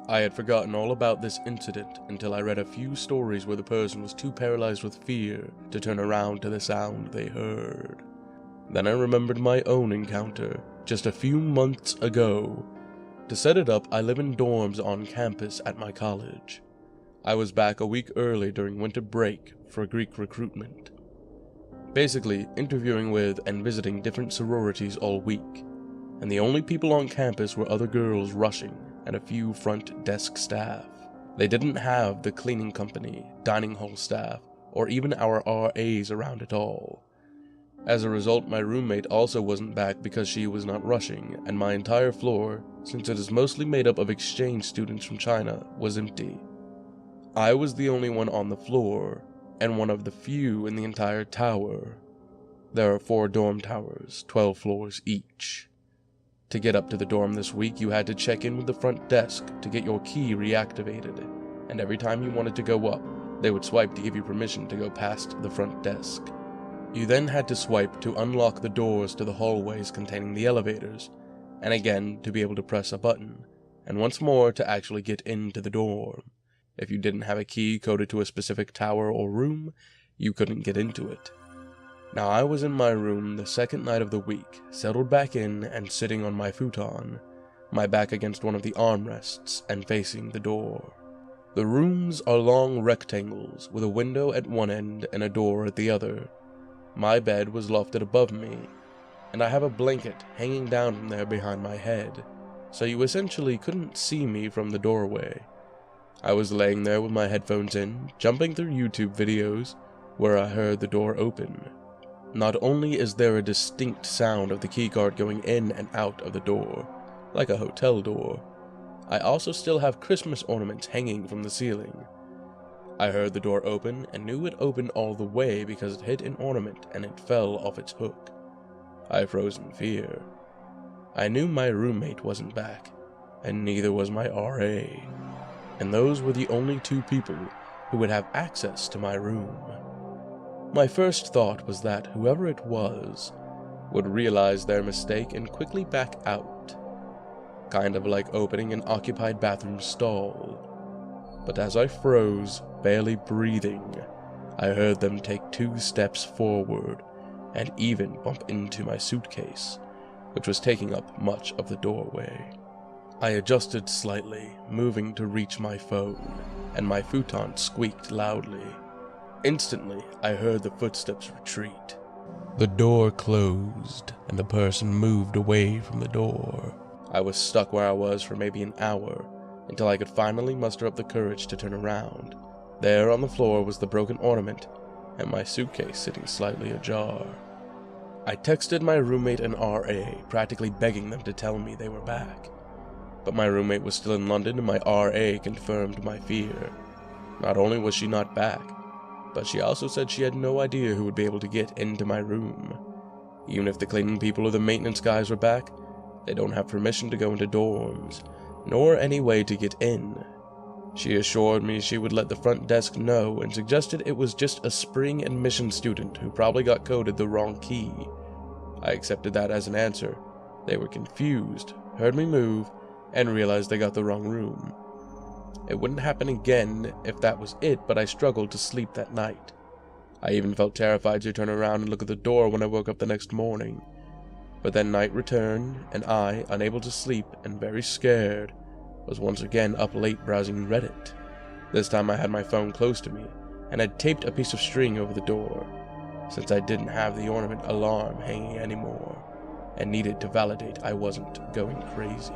I had forgotten all about this incident until I read a few stories where the person was too paralyzed with fear to turn around to the sound they heard. Then I remembered my own encounter just a few months ago. To set it up, I live in dorms on campus at my college. I was back a week early during winter break for Greek recruitment. Basically, interviewing with and visiting different sororities all week, and the only people on campus were other girls rushing and a few front desk staff. They didn't have the cleaning company, dining hall staff, or even our RAs around at all. As a result, my roommate also wasn't back because she was not rushing, and my entire floor, since it is mostly made up of exchange students from China, was empty. I was the only one on the floor, and one of the few in the entire tower. There are 4 dorm towers, 12 floors each. To get up to the dorm this week, you had to check in with the front desk to get your key reactivated, and every time you wanted to go up, they would swipe to give you permission to go past the front desk. You then had to swipe to unlock the doors to the hallways containing the elevators, and again to be able to press a button, and once more to actually get into the dorm. If you didn't have a key coded to a specific tower or room, you couldn't get into it. Now I was in my room the second night of the week, settled back in and sitting on my futon, my back against one of the armrests and facing the door. The rooms are long rectangles with a window at one end and a door at the other. My bed was lofted above me, and I have a blanket hanging down from there behind my head, so you essentially couldn't see me from the doorway. I was laying there with my headphones in, jumping through YouTube videos, where I heard the door open. Not only is there a distinct sound of the keycard going in and out of the door, like a hotel door, I also still have Christmas ornaments hanging from the ceiling. I heard the door open and knew it opened all the way because it hit an ornament and it fell off its hook. I froze in fear. I knew my roommate wasn't back, and neither was my RA, and those were the only 2 people who would have access to my room. My first thought was that whoever it was would realize their mistake and quickly back out, kind of like opening an occupied bathroom stall. But as I froze, barely breathing, I heard them take 2 steps forward and even bump into my suitcase, which was taking up much of the doorway. I adjusted slightly, moving to reach my phone, and my futon squeaked loudly. Instantly, I heard the footsteps retreat. The door closed, and the person moved away from the door. I was stuck where I was for maybe an hour, until I could finally muster up the courage to turn around. There on the floor was the broken ornament, and my suitcase sitting slightly ajar. I texted my roommate and RA, practically begging them to tell me they were back. But my roommate was still in London, and my RA confirmed my fear. Not only was she not back, but she also said she had no idea who would be able to get into my room. Even if the cleaning people or the maintenance guys were back, they don't have permission to go into dorms, nor any way to get in. She assured me she would let the front desk know and suggested it was just a spring admission student who probably got coded the wrong key. I accepted that as an answer. They were confused, heard me move, and realized they got the wrong room. It wouldn't happen again if that was it, but I struggled to sleep that night. I even felt terrified to turn around and look at the door when I woke up the next morning. But then night returned, and I, unable to sleep and very scared, was once again up late browsing Reddit. This time I had my phone close to me, and had taped a piece of string over the door, since I didn't have the ornament alarm hanging anymore, and needed to validate I wasn't going crazy.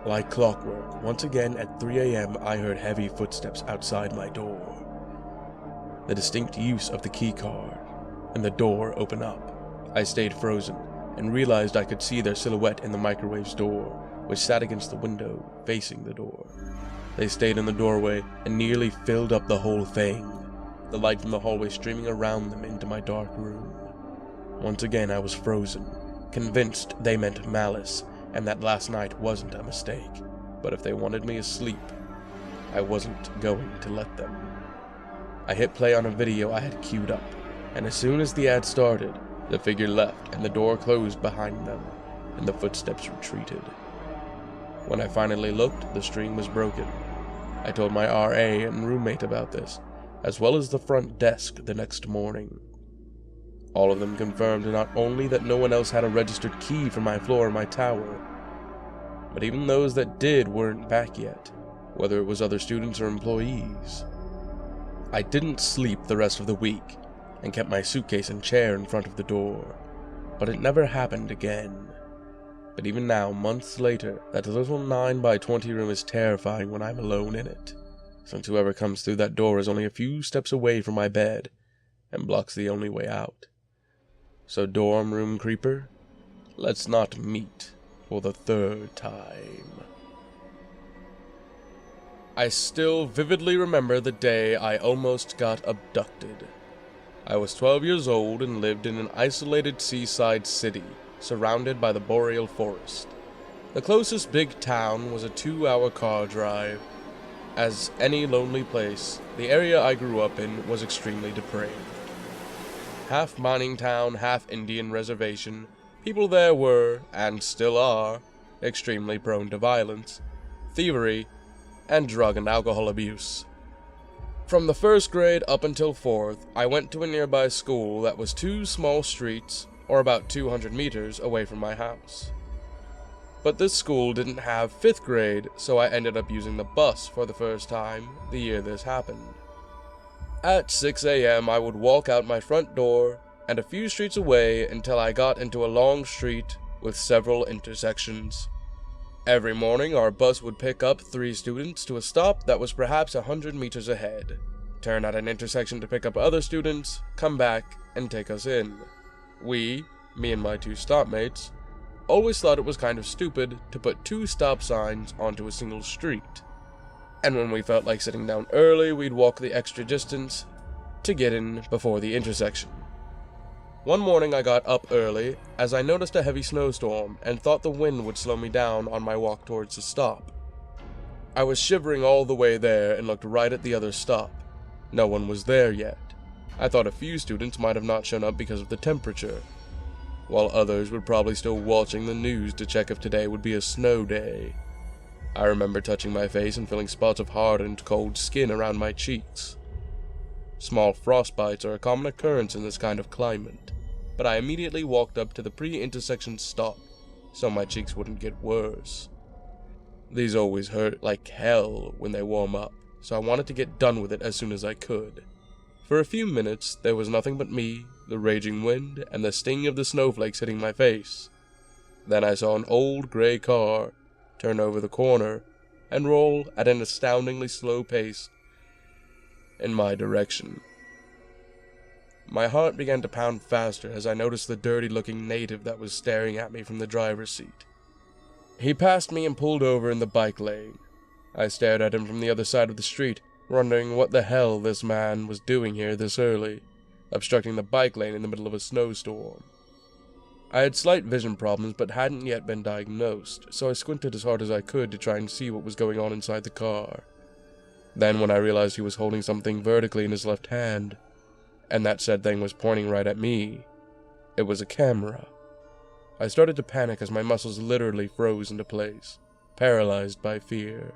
Like clockwork, once again at 3 a.m. I heard heavy footsteps outside my door. The distinct use of the keycard, and the door open up. I stayed frozen, and realized I could see their silhouette in the microwave's door, which sat against the window, facing the door. They stayed in the doorway, and nearly filled up the whole thing, the light from the hallway streaming around them into my dark room. Once again I was frozen, convinced they meant malice, and that last night wasn't a mistake. But if they wanted me asleep, I wasn't going to let them. I hit play on a video I had queued up, and as soon as the ad started, the figure left and the door closed behind them, and the footsteps retreated. When I finally looked, the stream was broken. I told my RA and roommate about this, as well as the front desk the next morning. All of them confirmed not only that no one else had a registered key for my floor or my tower, but even those that did weren't back yet, whether it was other students or employees. I didn't sleep the rest of the week, and kept my suitcase and chair in front of the door, but it never happened again. But even now, months later, that little 9x20 room is terrifying when I'm alone in it, since whoever comes through that door is only a few steps away from my bed, and blocks the only way out. So dorm room creeper, let's not meet for the third time. I still vividly remember the day I almost got abducted. I was 12 years old and lived in an isolated seaside city, surrounded by the boreal forest. The closest big town was a 2-hour car drive. As any lonely place, the area I grew up in was extremely depraved. Half mining town, half Indian reservation, people there were, and still are, extremely prone to violence, thievery, and drug and alcohol abuse. From the 1st grade up until 4th, I went to a nearby school that was 2 small streets, or about 200 meters, away from my house. But this school didn't have 5th grade, so I ended up using the bus for the first time the year this happened. At 6 a.m. I would walk out my front door, and a few streets away until I got into a long street with several intersections. Every morning, our bus would pick up 3 students to a stop that was perhaps 100 meters ahead, turn at an intersection to pick up other students, come back, and take us in. We, me and my 2 stopmates, always thought it was kind of stupid to put 2 stop signs onto a single street. And when we felt like sitting down early, we'd walk the extra distance to get in before the intersection. One morning I got up early as I noticed a heavy snowstorm and thought the wind would slow me down on my walk towards the stop. I was shivering all the way there and looked right at the other stop. No one was there yet. I thought a few students might have not shown up because of the temperature, while others were probably still watching the news to check if today would be a snow day. I remember touching my face and feeling spots of hardened, cold skin around my cheeks. Small frostbites are a common occurrence in this kind of climate, but I immediately walked up to the pre-intersection stop so my cheeks wouldn't get worse. These always hurt like hell when they warm up, so I wanted to get done with it as soon as I could. For a few minutes, there was nothing but me, the raging wind, and the sting of the snowflakes hitting my face. Then I saw an old gray car turn over the corner and roll at an astoundingly slow pace in my direction. My heart began to pound faster as I noticed the dirty-looking native that was staring at me from the driver's seat. He passed me and pulled over in the bike lane. I stared at him from the other side of the street, wondering what the hell this man was doing here this early, obstructing the bike lane in the middle of a snowstorm. I had slight vision problems but hadn't yet been diagnosed, so I squinted as hard as I could to try and see what was going on inside the car. Then when I realized he was holding something vertically in his left hand, and that said thing was pointing right at me, it was a camera. I started to panic as my muscles literally froze into place, paralyzed by fear.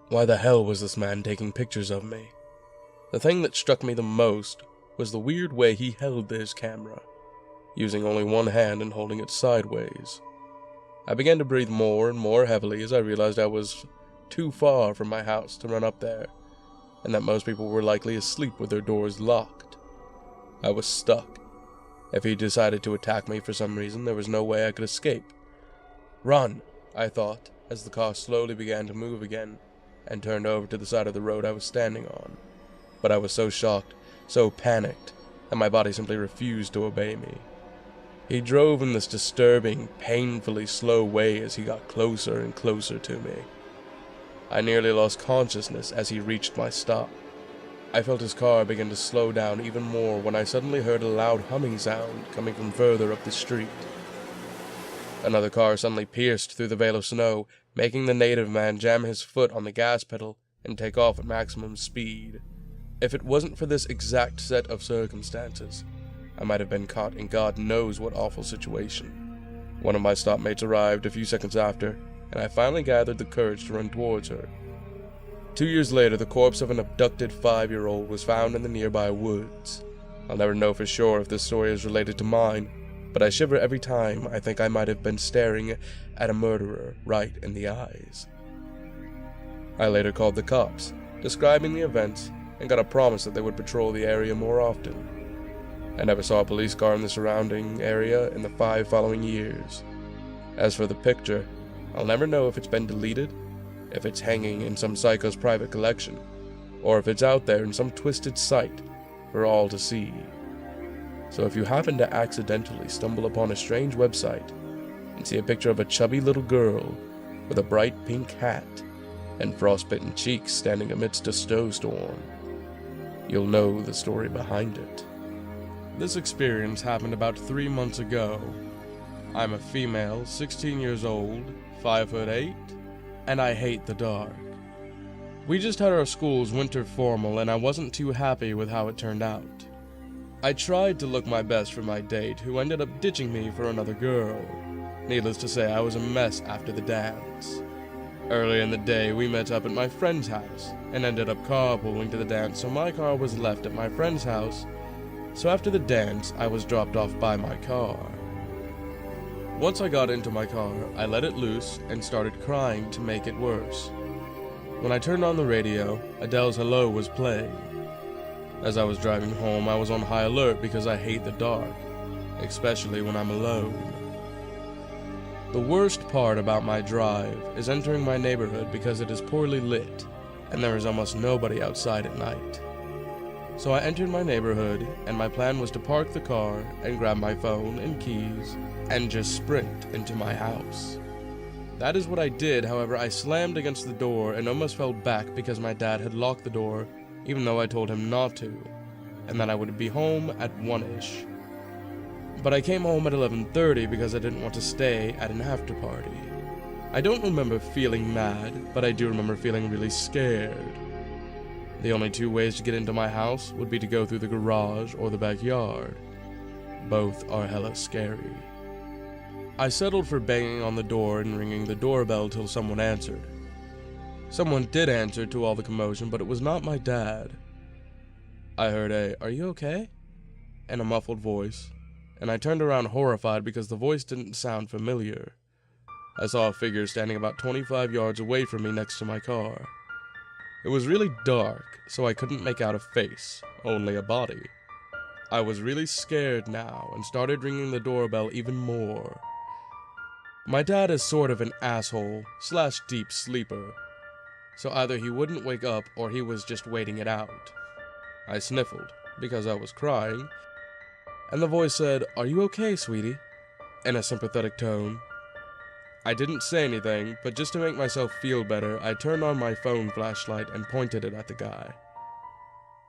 Why the hell was this man taking pictures of me? The thing that struck me the most was the weird way he held this camera, using only one hand and holding it sideways. I began to breathe more and more heavily as I realized I was too far from my house to run up there, and that most people were likely asleep with their doors locked. I was stuck. If he decided to attack me for some reason, there was no way I could escape. Run, I thought, as the car slowly began to move again, and turned over to the side of the road I was standing on. But I was so shocked, so panicked, that my body simply refused to obey me. He drove in this disturbing, painfully slow way as he got closer and closer to me. I nearly lost consciousness as he reached my stop. I felt his car begin to slow down even more when I suddenly heard a loud humming sound coming from further up the street. Another car suddenly pierced through the veil of snow, making the native man jam his foot on the gas pedal and take off at maximum speed. If it wasn't for this exact set of circumstances, I might have been caught in God knows what awful situation. One of my stopmates arrived a few seconds after, and I finally gathered the courage to run towards her. 2 years later, the corpse of an abducted 5-year-old was found in the nearby woods. I'll never know for sure if this story is related to mine, but I shiver every time I think I might have been staring at a murderer right in the eyes. I later called the cops, describing the events, and got a promise that they would patrol the area more often. I never saw a police car in the surrounding area in the 5 following years. As for the picture, I'll never know if it's been deleted, if it's hanging in some psycho's private collection, or if it's out there in some twisted site for all to see. So if you happen to accidentally stumble upon a strange website and see a picture of a chubby little girl with a bright pink hat and frostbitten cheeks standing amidst a snowstorm, you'll know the story behind it. This experience happened about 3 months ago. I'm a female, 16 years old, 5'8", and I hate the dark. We just had our school's winter formal, and I wasn't too happy with how it turned out. I tried to look my best for my date, who ended up ditching me for another girl. Needless to say, I was a mess after the dance. Early in the day, we met up at my friend's house, and ended up carpooling to the dance, so my car was left at my friend's house. So after the dance, I was dropped off by my car. Once I got into my car, I let it loose and started crying to make it worse. When I turned on the radio, Adele's Hello was playing. As I was driving home, I was on high alert because I hate the dark, especially when I'm alone. The worst part about my drive is entering my neighborhood because it is poorly lit, and there is almost nobody outside at night. So I entered my neighborhood, and my plan was to park the car and grab my phone and keys and just sprint into my house. That is what I did. However, I slammed against the door and almost fell back because my dad had locked the door, even though I told him not to, and that I would be home at 1-ish. But I came home at 11:30 because I didn't want to stay at an after party. I don't remember feeling mad, but I do remember feeling really scared. The only 2 ways to get into my house would be to go through the garage or the backyard. Both are hella scary. I settled for banging on the door and ringing the doorbell till someone answered. Someone did answer to all the commotion, but it was not my dad. I heard a, "Are you okay?" and a muffled voice, and I turned around horrified because the voice didn't sound familiar. I saw a figure standing about 25 yards away from me next to my car. It was really dark, so I couldn't make out a face, only a body. I was really scared now and started ringing the doorbell even more. My dad is sort of an asshole / deep sleeper, so either he wouldn't wake up or he was just waiting it out. I sniffled, because I was crying, and the voice said, "Are you okay, sweetie?" in a sympathetic tone. I didn't say anything, but just to make myself feel better, I turned on my phone flashlight and pointed it at the guy.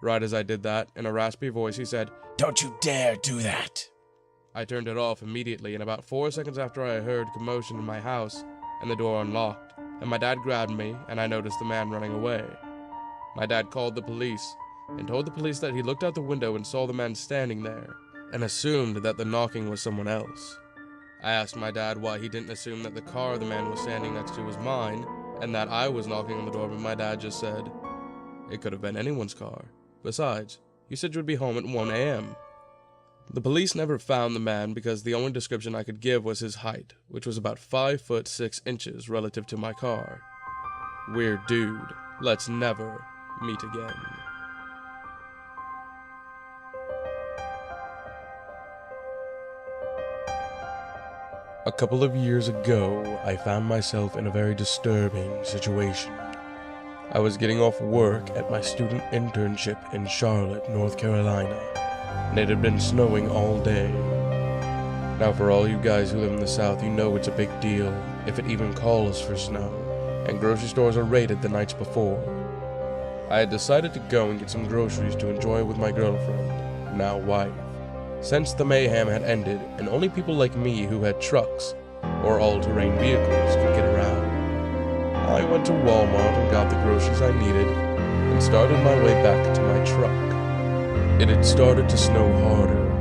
Right as I did that, in a raspy voice, he said, "Don't you dare do that!" I turned it off immediately, and about 4 seconds after I heard commotion in my house, and the door unlocked, and my dad grabbed me, and I noticed the man running away. My dad called the police, and told the police that he looked out the window and saw the man standing there, and assumed that the knocking was someone else. I asked my dad why he didn't assume that the car the man was standing next to was mine, and that I was knocking on the door, but my dad just said, "It could have been anyone's car. Besides, you said you would be home at 1 a.m. The police never found the man because the only description I could give was his height, which was about 5 foot 6 inches relative to my car. Weird dude. Let's never meet again. A couple of years ago, I found myself in a very disturbing situation. I was getting off work at my student internship in Charlotte, North Carolina, and it had been snowing all day. Now for all you guys who live in the South, you know it's a big deal if it even calls for snow, and grocery stores are raided the nights before. I had decided to go and get some groceries to enjoy with my girlfriend, now wife. Since the mayhem had ended, and only people like me who had trucks or all-terrain vehicles could get around, I went to Walmart and got the groceries I needed and started my way back to my truck. It had started to snow harder,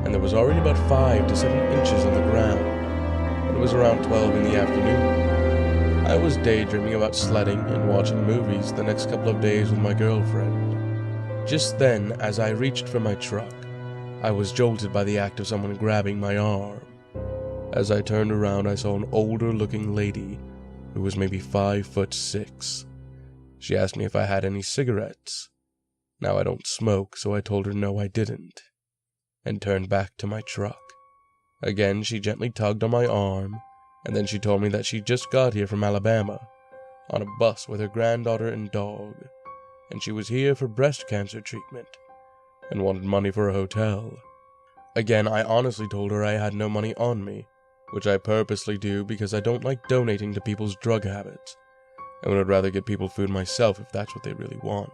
and there was already about 5 to 7 inches on the ground. It was around 12 in the afternoon. I was daydreaming about sledding and watching movies the next couple of days with my girlfriend. Just then, as I reached for my truck, I was jolted by the act of someone grabbing my arm. As I turned around, I saw an older-looking lady who was maybe 5'6". She asked me if I had any cigarettes. Now I don't smoke, so I told her no I didn't, and turned back to my truck. Again, she gently tugged on my arm, and then she told me that she just got here from Alabama, on a bus with her granddaughter and dog, and she was here for breast cancer treatment, and wanted money for a hotel. Again, I honestly told her I had no money on me, which I purposely do because I don't like donating to people's drug habits, and would rather get people food myself if that's what they really want.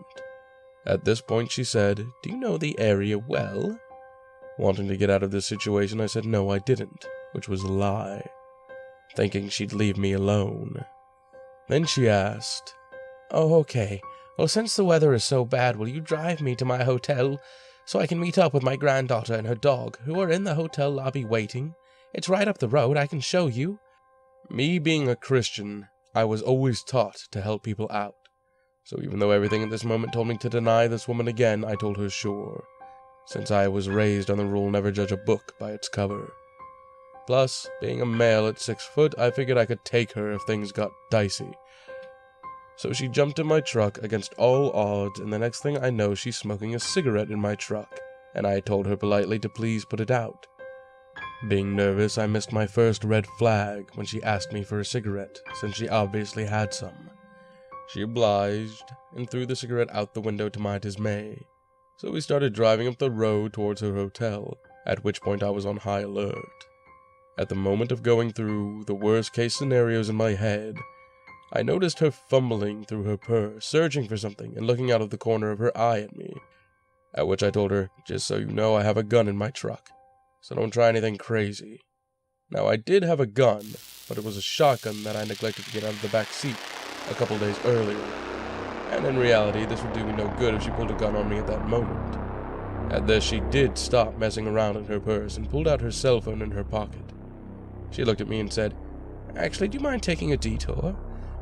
At this point she said, "Do you know the area well?" Wanting to get out of this situation, I said no I didn't, which was a lie, thinking she'd leave me alone. Then she asked, "Oh, okay. Well, since the weather is so bad, will you drive me to my hotel so I can meet up with my granddaughter and her dog, who are in the hotel lobby waiting? It's right up the road, I can show you." Me being a Christian, I was always taught to help people out. So even though everything at this moment told me to deny this woman again, I told her sure, since I was raised on the rule never judge a book by its cover. Plus, being a male at 6 foot, I figured I could take her if things got dicey. So she jumped in my truck against all odds, and the next thing I know, she's smoking a cigarette in my truck, and I told her politely to please put it out. Being nervous, I missed my first red flag when she asked me for a cigarette, since she obviously had some. She obliged, and threw the cigarette out the window to my dismay. So we started driving up the road towards her hotel, at which point I was on high alert. At the moment of going through the worst-case scenarios in my head, I noticed her fumbling through her purse, searching for something, and looking out of the corner of her eye at me. At which I told her, "Just so you know, I have a gun in my truck, so don't try anything crazy." Now, I did have a gun, but it was a shotgun that I neglected to get out of the back seat a couple days earlier, and in reality, this would do me no good if she pulled a gun on me at that moment. At this, she did stop messing around in her purse and pulled out her cell phone in her pocket. She looked at me and said, "Actually, do you mind taking a detour?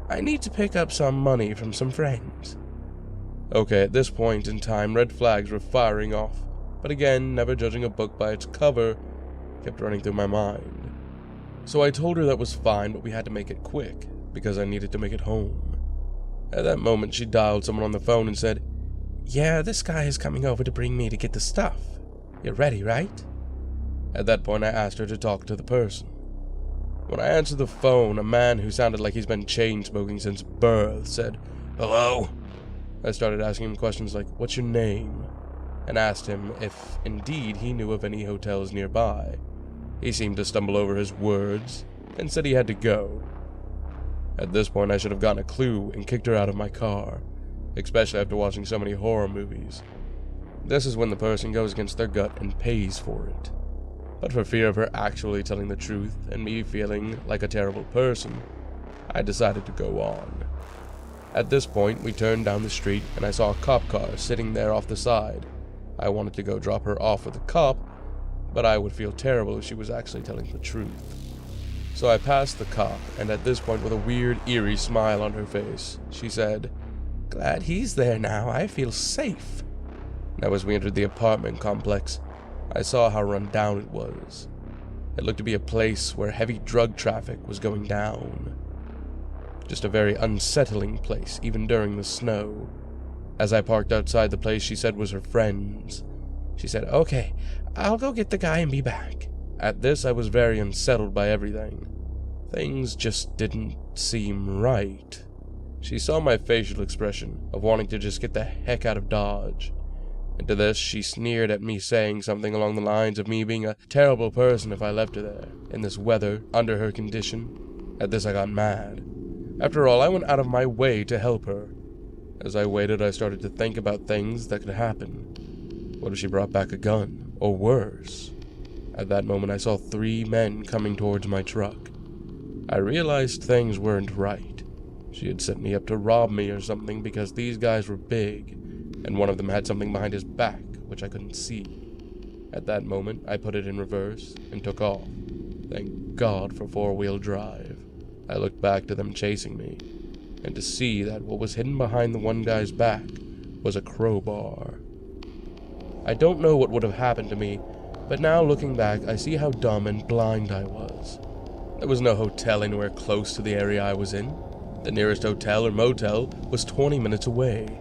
I need to pick up some money from some friends." Okay, at this point in time, red flags were firing off, but again, never judging a book by its cover, kept running through my mind. So I told her that was fine, but we had to make it quick, because I needed to make it home. At that moment, she dialed someone on the phone and said, "Yeah, this guy is coming over to bring me to get the stuff. You're ready, right?" At that point, I asked her to talk to the person. When I answered the phone, a man who sounded like he's been chain-smoking since birth said, "Hello?" I started asking him questions like, "What's your name?" and asked him if indeed he knew of any hotels nearby. He seemed to stumble over his words and said he had to go. At this point, I should have gotten a clue and kicked her out of my car, especially after watching so many horror movies. This is when the person goes against their gut and pays for it. But for fear of her actually telling the truth and me feeling like a terrible person, I decided to go on. At this point, we turned down the street and I saw a cop car sitting there off the side. I wanted to go drop her off with the cop, but I would feel terrible if she was actually telling the truth. So I passed the cop, and at this point, with a weird, eerie smile on her face, she said, "Glad he's there now, I feel safe." Now, as we entered the apartment complex, I saw how run down it was. It looked to be a place where heavy drug traffic was going down. Just a very unsettling place, even during the snow. As I parked outside the place she said was her friend's, she said, "Okay, I'll go get the guy and be back." At this, I was very unsettled by everything. Things just didn't seem right. She saw my facial expression of wanting to just get the heck out of Dodge. And to this, she sneered at me, saying something along the lines of me being a terrible person if I left her there, in this weather, under her condition. At this, I got mad. After all, I went out of my way to help her. As I waited, I started to think about things that could happen. What if she brought back a gun? Or worse? At that moment, I saw 3 men coming towards my truck. I realized things weren't right. She had set me up to rob me or something because these guys were big, and one of them had something behind his back, which I couldn't see. At that moment, I put it in reverse and took off. Thank God for 4-wheel drive. I looked back to them chasing me, and to see that what was hidden behind the one guy's back was a crowbar. I don't know what would have happened to me, but now looking back, I see how dumb and blind I was. There was no hotel anywhere close to the area I was in. The nearest hotel or motel was 20 minutes away.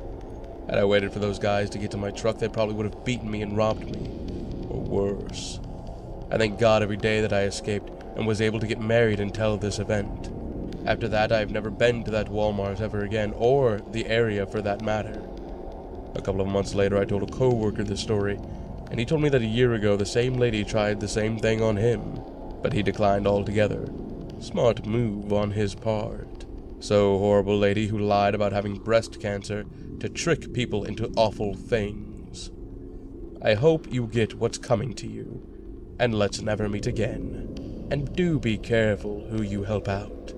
Had I waited for those guys to get to my truck, they probably would have beaten me and robbed me. Or worse. I thank God every day that I escaped and was able to get married until this event. After that, I've never been to that Walmart ever again, or the area for that matter. A couple of months later, I told a co-worker this story, and he told me that a year ago the same lady tried the same thing on him, but he declined altogether. Smart move on his part. So horrible lady who lied about having breast cancer to trick people into awful things. I hope you get what's coming to you, and let's never meet again. And do be careful who you help out,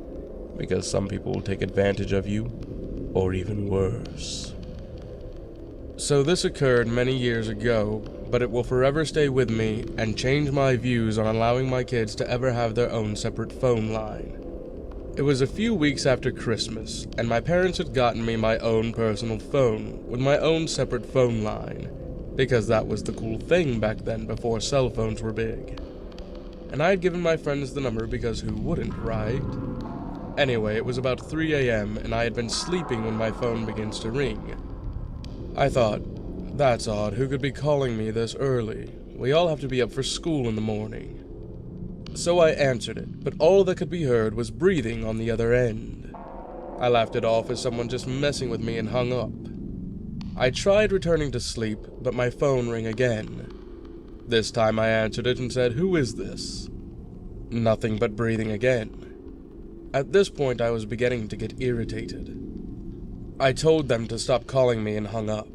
because some people will take advantage of you, or even worse. So this occurred many years ago, but it will forever stay with me and change my views on allowing my kids to ever have their own separate phone line. It was a few weeks after Christmas, and my parents had gotten me my own personal phone with my own separate phone line, because that was the cool thing back then before cell phones were big. And I had given my friends the number because who wouldn't, right? Anyway, it was about 3 a.m. and I had been sleeping when my phone begins to ring. I thought, that's odd, who could be calling me this early? We all have to be up for school in the morning. So I answered it, but all that could be heard was breathing on the other end. I laughed it off as someone just messing with me and hung up. I tried returning to sleep, but my phone rang again. This time I answered it and said, "Who is this?" Nothing but breathing again. At this point I was beginning to get irritated. I told them to stop calling me and hung up.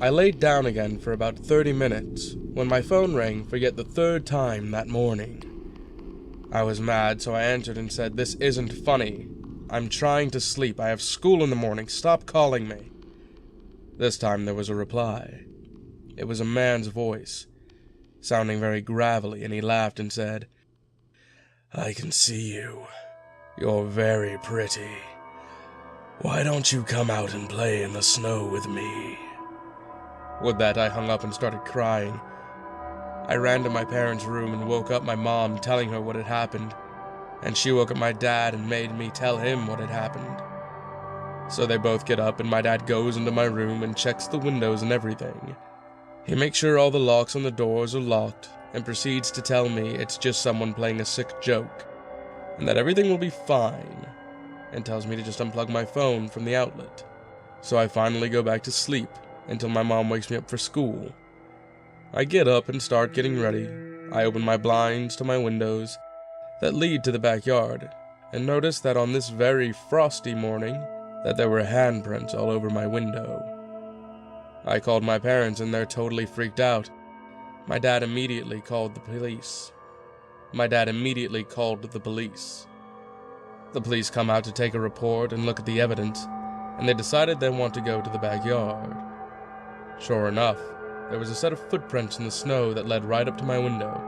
I laid down again for about 30 minutes when my phone rang for yet the third time that morning. I was mad, so I answered and said, "This isn't funny. I'm trying to sleep. I have school in the morning. Stop calling me." This time there was a reply. It was a man's voice, sounding very gravelly, and he laughed and said, "I can see you. You're very pretty. Why don't you come out and play in the snow with me?" With that, I hung up and started crying. I ran to my parents' room and woke up my mom, telling her what had happened, and she woke up my dad and made me tell him what had happened. So they both get up and my dad goes into my room and checks the windows and everything. He makes sure all the locks on the doors are locked and proceeds to tell me it's just someone playing a sick joke, and that everything will be fine, and tells me to just unplug my phone from the outlet. So I finally go back to sleep until my mom wakes me up for school. I get up and start getting ready. I open my blinds to my windows that lead to the backyard, and notice that on this very frosty morning, that there were handprints all over my window. I called my parents and they're totally freaked out. My dad immediately called the police. The police come out to take a report and look at the evidence, and they decided they want to go to the backyard. Sure enough, there was a set of footprints in the snow that led right up to my window.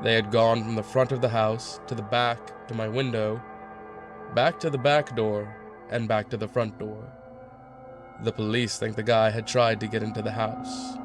They had gone from the front of the house to the back to my window, back to the back door, and back to the front door. The police think the guy had tried to get into the house.